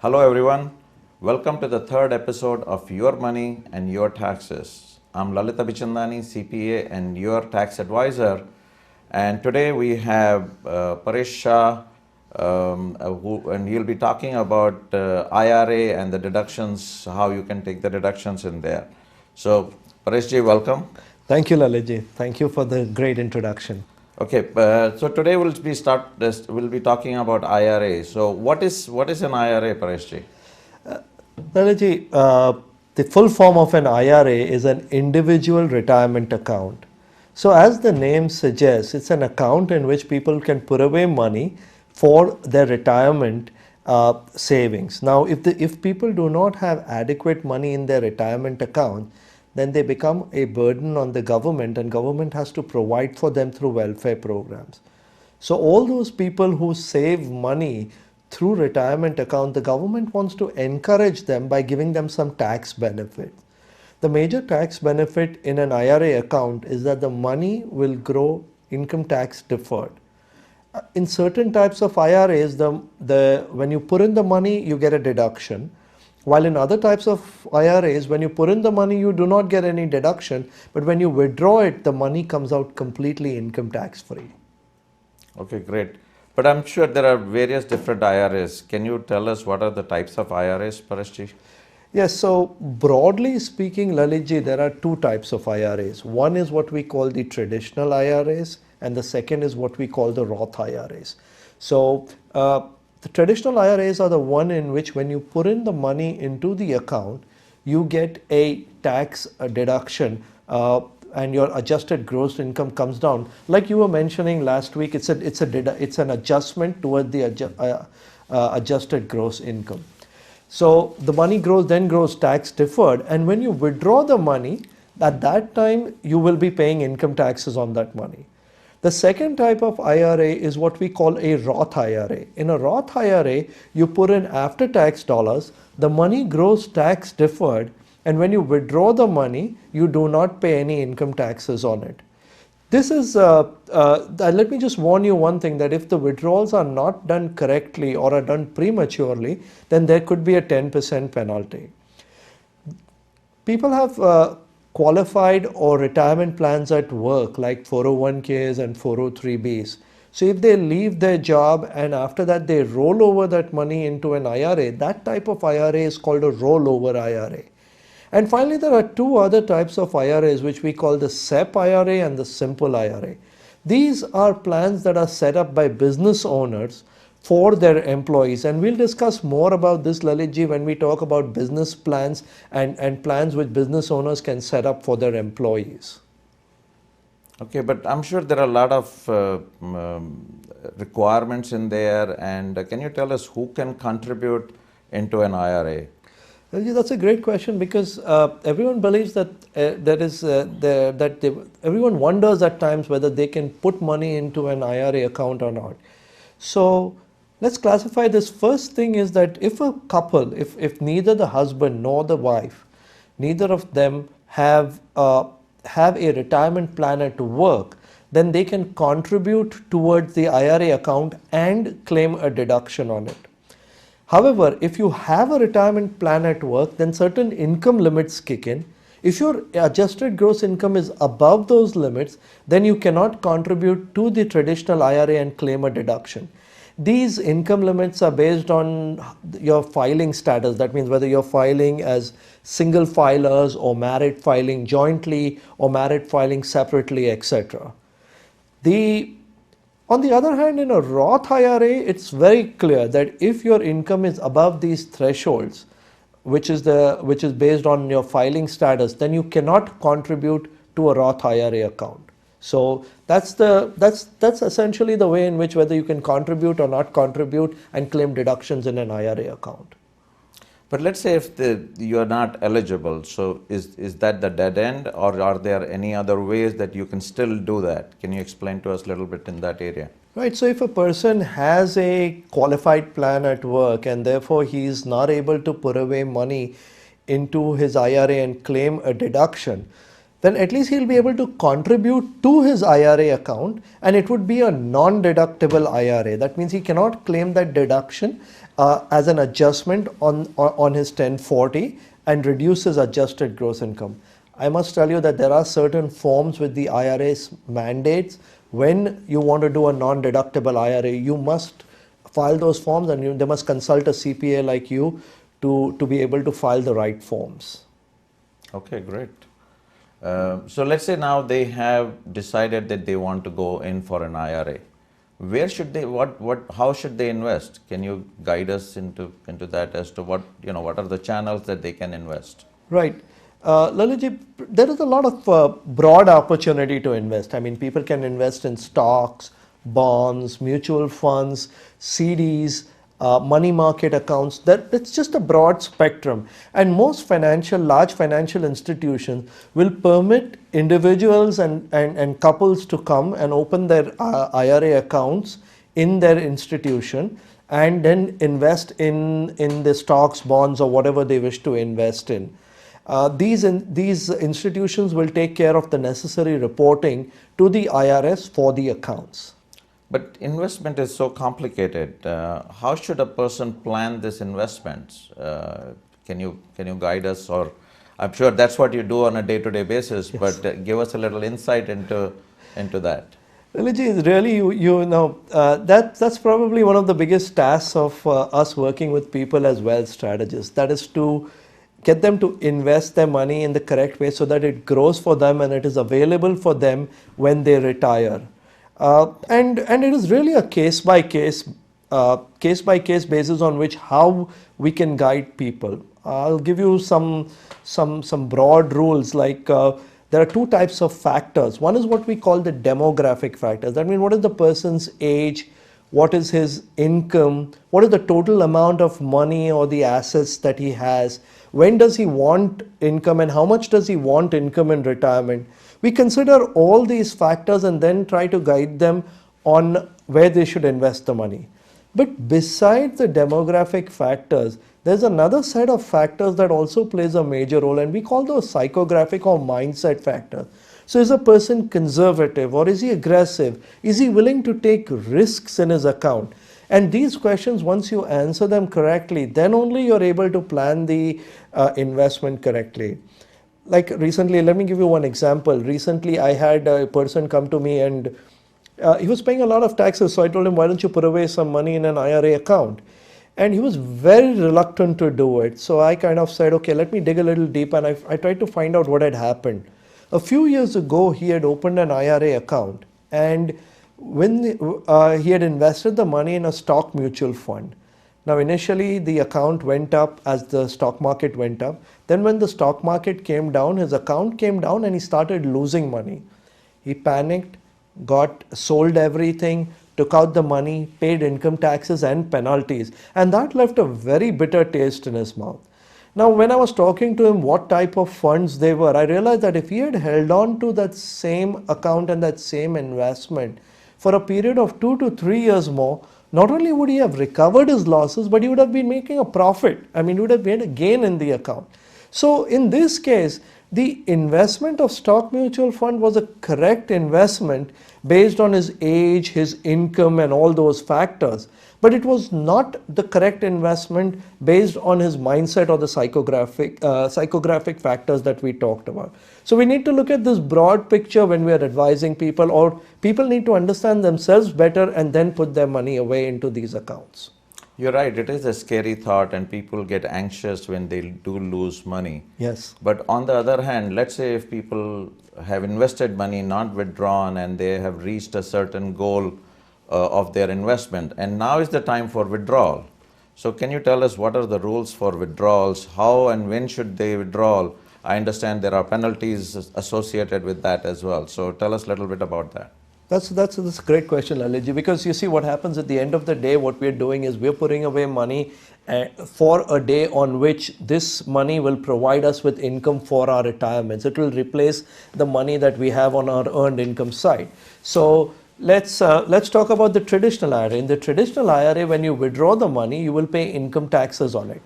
Hello everyone, welcome to the third episode of Your Money and Your Taxes. I'm Lalit Abichandani, CPA and your tax advisor, and today we have Paresh Shah, and he'll be talking about IRA and the deductions, how you can take the deductions in there. So Paresh ji, welcome. Thank you, Lalit. Thank you for the great introduction. Okay, so today we'll be talking about IRA. So what is an IRA, Paresh ji? Lalit, the full form of an IRA is an individual retirement account. So as the name suggests, it's an account in which people can put away money for their retirement savings. Now, if people do not have adequate money in their retirement account, then they become a burden on the government, and government has to provide for them through welfare programs. So all those people who save money through retirement account, the government wants to encourage them by giving them some tax benefits. The major tax benefit in an IRA account is that the money will grow income tax deferred. In certain types of IRAs, when you put in the money, you get a deduction. While in other types of IRAs, when you put in the money, you do not get any deduction, but when you withdraw it, the money comes out completely income tax free. Okay, great. But I'm sure there are various different IRAs. Can you tell us what are the types of IRAs, Paresh ji? Yes, so broadly speaking, Lalitji, there are two types of IRAs. One is what we call the traditional IRAs, and the second is what we call the Roth IRAs. So the traditional IRAs are the one in which when you put in the money into the account, you get a tax deduction and your adjusted gross income comes down. Like you were mentioning last week, it's an adjustment toward the adjusted gross income. So the money grows tax deferred, and when you withdraw the money, at that time you will be paying income taxes on that money. The second type of IRA is what we call a Roth IRA. In a Roth IRA, you put in after-tax dollars, the money grows tax deferred, and when you withdraw the money, you do not pay any income taxes on it. This is, let me just warn you one thing, that if the withdrawals are not done correctly or are done prematurely, then there could be a 10% penalty. People have qualified or retirement plans at work like 401ks and 403bs. So if they leave their job and after that they roll over that money into an IRA, that type of IRA is called a rollover IRA. And finally, there are two other types of IRAs which we call the SEP IRA and the Simple IRA. These are plans that are set up by business owners for their employees, and we'll discuss more about this, Lalitji, when we talk about business plans and plans which business owners can set up for their employees. Okay, but I'm sure there are a lot of requirements in there, and can you tell us who can contribute into an IRA? That's a great question, because everyone believes that everyone wonders at times whether they can put money into an IRA account or not. So let's classify this. First thing is that if a couple, if neither the husband nor the wife, neither of them have a retirement plan at work, then they can contribute towards the IRA account and claim a deduction on it. However, if you have a retirement plan at work, then certain income limits kick in. If your adjusted gross income is above those limits, then you cannot contribute to the traditional IRA and claim a deduction. These income limits are based on your filing status. That means whether you're filing as single filers or married filing jointly or married filing separately, etc. On the other hand, in a Roth IRA, it's very clear that if your income is above these thresholds, which is based on your filing status, then you cannot contribute to a Roth IRA account. So that's essentially the way in which whether you can contribute or not contribute and claim deductions in an IRA account. But let's say if you are not eligible, so is that the dead end, or are there any other ways that you can still do that? Can you explain to us a little bit in that area? Right, so if a person has a qualified plan at work and therefore he is not able to put away money into his IRA and claim a deduction, then at least he'll be able to contribute to his IRA account, and it would be a non-deductible IRA. That means he cannot claim that deduction as an adjustment on his 1040 and reduce his adjusted gross income. I must tell you that there are certain forms with the IRA's mandates. When you want to do a non-deductible IRA, you must file those forms, and they must consult a CPA like you to be able to file the right forms. Okay, great. So let's say now they have decided that they want to go in for an IRA. Where should they, how should they invest? Can you guide us into that as to what are the channels that they can invest? Right. Lalitji, there is a lot of broad opportunity to invest. I mean, people can invest in stocks, bonds, mutual funds, CDs, money market accounts. It's just a broad spectrum. And most large financial institutions will permit individuals and couples to come and open their IRA accounts in their institution and then invest in the stocks, bonds, or whatever they wish to invest in. These institutions will take care of the necessary reporting to the IRS for the accounts. But investment is so complicated. How should a person plan this investments? Can you guide us? Or I'm sure that's what you do on a day-to-day basis. Yes. But give us a little insight into that. Lalitji, really, that's probably one of the biggest tasks of us working with people as wealth strategists. That is to get them to invest their money in the correct way so that it grows for them and it is available for them when they retire. And it is really a case by case basis on which how we can guide people. I'll give you some broad rules. Like there are two types of factors. One is what we call the demographic factors. That means what is the person's age, what is his income, what is the total amount of money or the assets that he has, when does he want income, and how much does he want income in retirement. We consider all these factors and then try to guide them on where they should invest the money. But besides the demographic factors, there's another set of factors that also plays a major role, and we call those psychographic or mindset factors. So is a person conservative or is he aggressive? Is he willing to take risks in his account? And these questions, once you answer them correctly, then only you're able to plan the investment correctly. Like recently, let me give you one example. Recently, I had a person come to me and he was paying a lot of taxes. So I told him, why don't you put away some money in an IRA account? And he was very reluctant to do it. So I kind of said, okay, let me dig a little deep. And I tried to find out what had happened. A few years ago, he had opened an IRA account. And when he had invested the money in a stock mutual fund. Now initially the account went up as the stock market went up. Then when the stock market came down, his account came down and he started losing money. He panicked, sold everything, took out the money, paid income taxes and penalties, and that left a very bitter taste in his mouth. Now when I was talking to him what type of funds they were, I realized that if he had held on to that same account and that same investment for a period of 2 to 3 years more, not only would he have recovered his losses, but he would have been making a profit. I mean, he would have made a gain in the account. So in this case, the investment of stock mutual fund was a correct investment based on his age, his income and all those factors. But it was not the correct investment based on his mindset or the psychographic factors that we talked about. So we need to look at this broad picture when we are advising people, or people need to understand themselves better and then put their money away into these accounts. You're right, it is a scary thought and people get anxious when they do lose money. Yes. But on the other hand, let's say if people have invested money, not withdrawn, and they have reached a certain goal of their investment, and now is the time for withdrawal. So can you tell us what are the rules for withdrawals? How and when should they withdraw? I understand there are penalties associated with that as well. So tell us a little bit about that. That's a great question, Lalitji, because you see what happens at the end of the day, what we're doing is we're putting away money for a day on which this money will provide us with income for our retirements. It will replace the money that we have on our earned income side. So let's talk about the traditional IRA. In the traditional IRA, when you withdraw the money, you will pay income taxes on it.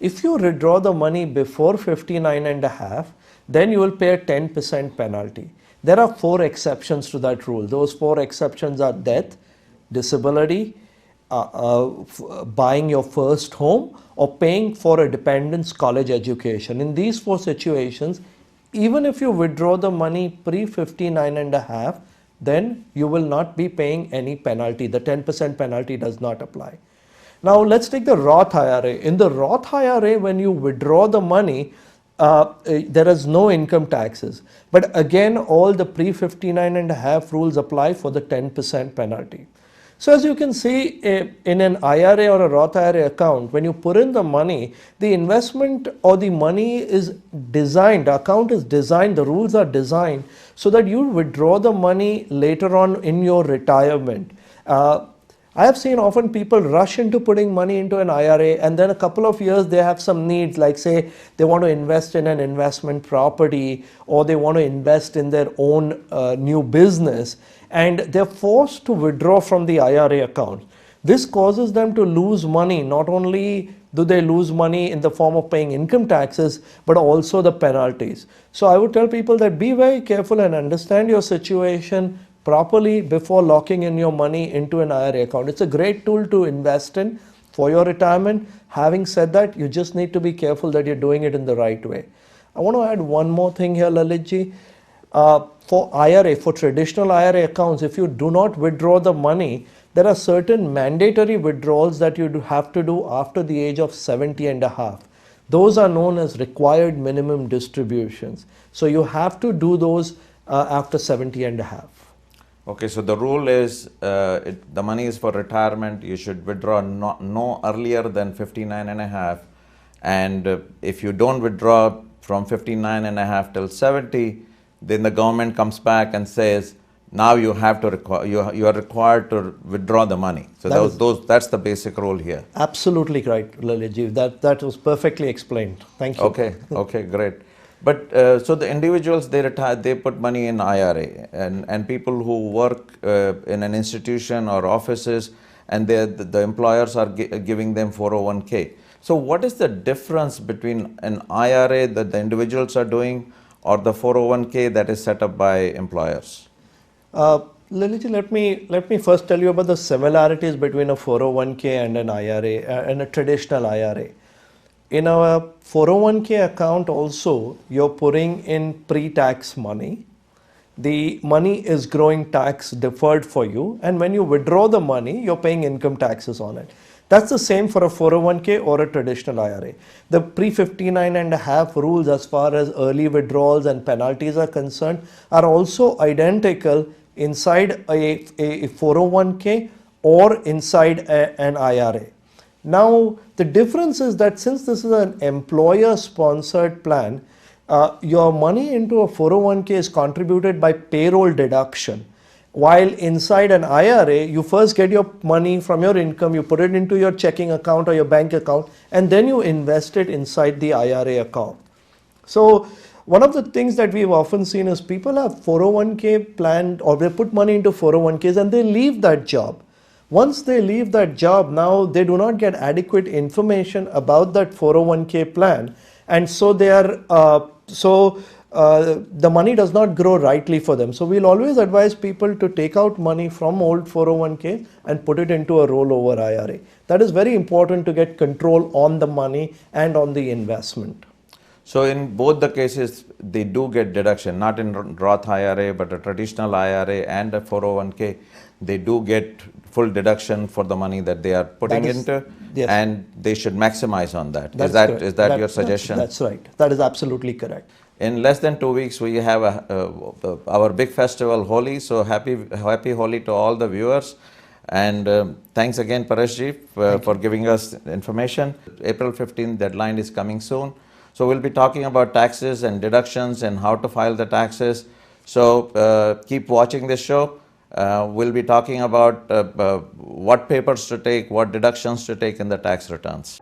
If you withdraw the money before 59 and a half, then you will pay a 10% penalty. There are 4 exceptions to that rule. Those 4 exceptions are death, disability, buying your first home, or paying for a dependent's college education. In these four situations, even if you withdraw the money pre 59 and a half, then you will not be paying any penalty. The 10% penalty does not apply. Now let's take the Roth IRA. In the Roth IRA, when you withdraw the money, there is no income taxes. But again, all the pre 59 and a half rules apply for the 10% penalty. So as you can see, in an IRA or a Roth IRA account, when you put in the money, the investment or the money is designed, the account is designed, the rules are designed so that you withdraw the money later on in your retirement. I have seen often people rush into putting money into an IRA, and then a couple of years they have some needs, like say they want to invest in an investment property, or they want to invest in their own new business, and they're forced to withdraw from the IRA account. This causes them to lose money. Not only do they lose money in the form of paying income taxes, but also the penalties. So I would tell people that be very careful and understand your situation properly before locking in your money into an IRA account. It's a great tool to invest in for your retirement. Having said that, you just need to be careful that you're doing it in the right way. I want to add one more thing here, Lalitji. For IRA, for traditional IRA accounts, if you do not withdraw the money, there are certain mandatory withdrawals that you have to do after the age of 70 and a half. Those are known as required minimum distributions. So you have to do those after 70 and a half. Okay, so the rule is the money is for retirement. You should withdraw no earlier than 59 and a half. And if you don't withdraw from 59 and a half till 70, then the government comes back and says, now you have to you are required to withdraw the money. So that's the basic rule here. Absolutely right, Lalitji. That was perfectly explained. Thank you. Okay, great. But so the individuals, they retire, they put money in IRA, and people who work in an institution or offices, and the employers are giving them 401k. So what is the difference between an IRA that the individuals are doing or the 401k that is set up by employers? Lalitji, let me first tell you about the similarities between a 401k and an IRA and a traditional IRA. In a 401k account also, you're putting in pre-tax money. The money is growing tax deferred for you, and when you withdraw the money, you're paying income taxes on it. That's the same for a 401k or a traditional IRA. The pre-59 and a half rules as far as early withdrawals and penalties are concerned are also identical inside a 401k or inside an IRA. Now, the difference is that since this is an employer-sponsored plan, your money into a 401k is contributed by payroll deduction. While inside an IRA, you first get your money from your income, you put it into your checking account or your bank account, and then you invest it inside the IRA account. So, one of the things that we've often seen is people have 401k planned, or they put money into 401ks and they leave that job. Once they leave that job, now they do not get adequate information about that 401k plan, and so they are the money does not grow rightly for them. So we'll always advise people to take out money from old 401k and put it into a rollover IRA. That is very important to get control on the money and on the investment. So in both the cases, they do get deduction, not in Roth IRA, but a traditional IRA and a 401k. They do get full deduction for the money that they are putting into, yes, and they should maximize on that. Is that your suggestion? That's right. That is absolutely correct. In less than 2 weeks, we have our big festival, Holi. So happy Holi to all the viewers. And thanks again, Paresh Ji, for giving us information. April 15th deadline is coming soon. So we'll be talking about taxes and deductions and how to file the taxes. So keep watching this show. We'll be talking about what papers to take, what deductions to take in the tax returns.